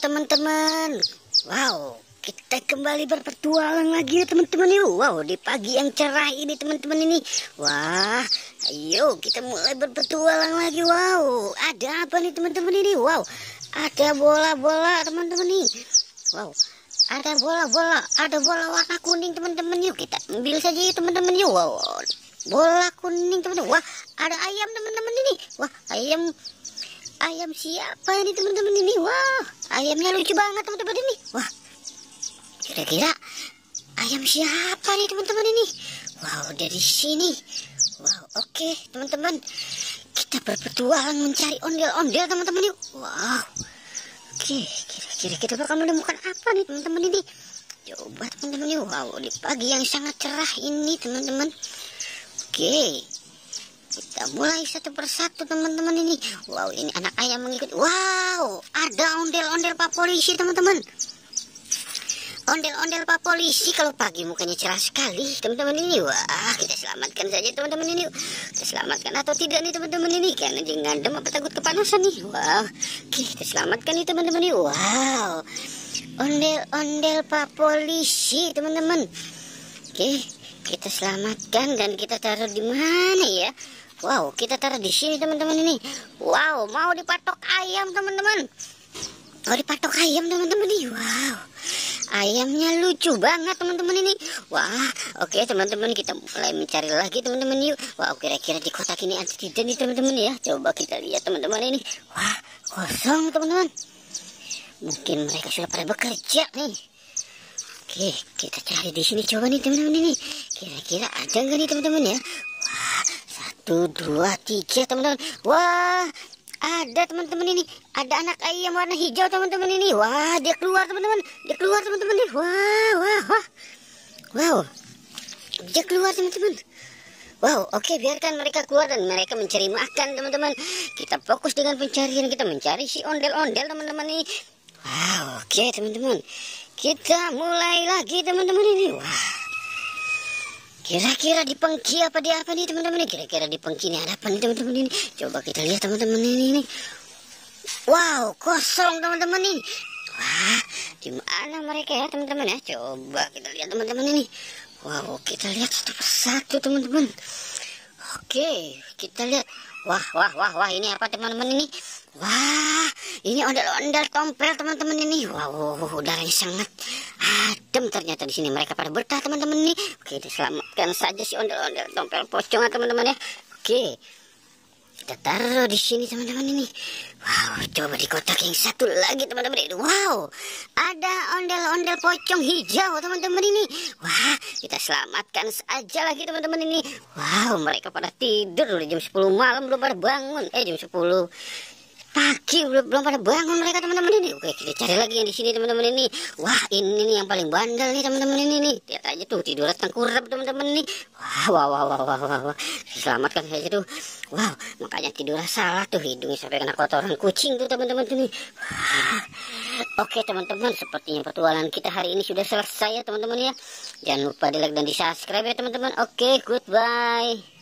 teman-teman. Wow, kita kembali berpetualang lagi ya teman-teman yuk. Wow, di pagi yang cerah ini teman-teman ini. Wah, ayo kita mulai berpetualang lagi. Wow, ada apa nih teman-teman ini? Wow, ada bola-bola teman-teman nih. Wow, ada bola-bola, ada bola warna kuning teman-teman yuk. Kita ambil saja yuk teman-teman yuk. Wow, bola kuning teman-teman. Wah, ada ayam teman-teman ini. Wah, ayam siapa ini teman-teman ini? Wah, ayamnya lucu banget teman-teman ini. Wah, kira-kira ayam siapa nih teman-teman ini? Wow, dari sini. Wow, oke teman-teman, kita berpetualang mencari ondel-ondel teman-teman yuk. Wow, oke, kira-kira kita bakal menemukan apa nih teman-teman ini? Coba teman-teman yuk. Wow, di pagi yang sangat cerah ini teman-teman. Oke, kita mulai satu persatu teman-teman ini. Wow, ini anak ayam mengikuti. Wow, ada ondel-ondel Pak Polisi teman-teman. Ondel-ondel Pak Polisi kalau pagi mukanya cerah sekali teman-teman ini. Wah, kita selamatkan saja teman-teman ini. Kita selamatkan atau tidak nih teman-teman ini? Karena dia ngadem apa takut kepanasan nih. Wow, oke, kita selamatkan nih teman-teman ini. Wow, ondel-ondel Pak Polisi teman-teman. Oke, kita selamatkan dan kita taruh di mana ya? Wow, kita taruh di sini teman-teman ini. Wow, mau dipatok ayam teman-teman. Mau dipatok ayam teman-teman ini. Wow, ayamnya lucu banget teman-teman ini. Wah, oke teman-teman, kita mulai mencari lagi teman-teman yuk. Wow, kira-kira di kotak ini ada tidak nih teman-teman ya? Coba kita lihat teman-teman ini. Wah, kosong teman-teman. Mungkin mereka sudah pada bekerja nih. Oke, kita cari di sini coba nih teman-teman ini. Kira-kira ada nggak nih teman-teman ya? Wah, 1, 2, 3 teman-teman. Wah, ada teman-teman ini. Ada anak ayam warna hijau teman-teman ini. Wah, dia keluar teman-teman. Dia keluar teman-teman ini. Wow. Dia keluar teman-teman. Wow, oke, biarkan mereka keluar dan mereka mencari makan teman-teman. Kita fokus dengan pencarian, kita mencari si ondel-ondel teman-teman ini. Wow, oke teman-teman, kita mulai lagi teman-teman ini. Wah, kira-kira di pengki apa di apa nih teman-teman? Kira-kira di pengki ini ada apa nih teman-teman ini? Coba kita lihat teman-teman ini. Wow, kosong teman-teman ini. Wah, di mana mereka ya teman-teman ya? Coba kita lihat teman-teman ini. Wow, kita lihat satu persatu teman-teman. Oke, kita lihat. Wah, ini apa teman-teman ini? Wah, ini ondel-ondel tompel teman-teman ini. Wow, udaranya sangat adem ternyata di sini. Mereka pada betah teman-teman ini. Oke, diselamatkan saja si ondel-ondel tompel pocong teman-teman ya. Oke, kita taruh di sini teman-teman ini. Wow, coba di kotak yang satu lagi teman-teman ini. Wow, ada ondel-ondel pocong hijau teman-teman ini. Wah, kita selamatkan saja lagi teman-teman ini. Wow, mereka pada tidur udah jam 10 malam belum pada bangun. Jam 10 pagi belum pada bangun mereka teman-teman ini. Oke, kita cari lagi yang di sini teman-teman ini. Wah, ini nih yang paling bandel nih teman-teman ini nih. Lihat aja tuh, tidur tengkurap teman-teman ini. Wah. Selamatkan saja tuh. Wow, makanya tidur salah tuh, hidungnya sampai kena kotoran kucing tuh teman-teman ini. Wah. Oke teman-teman, sepertinya petualangan kita hari ini sudah selesai ya teman-teman ya. Jangan lupa di like dan di subscribe ya teman-teman. Oke, goodbye.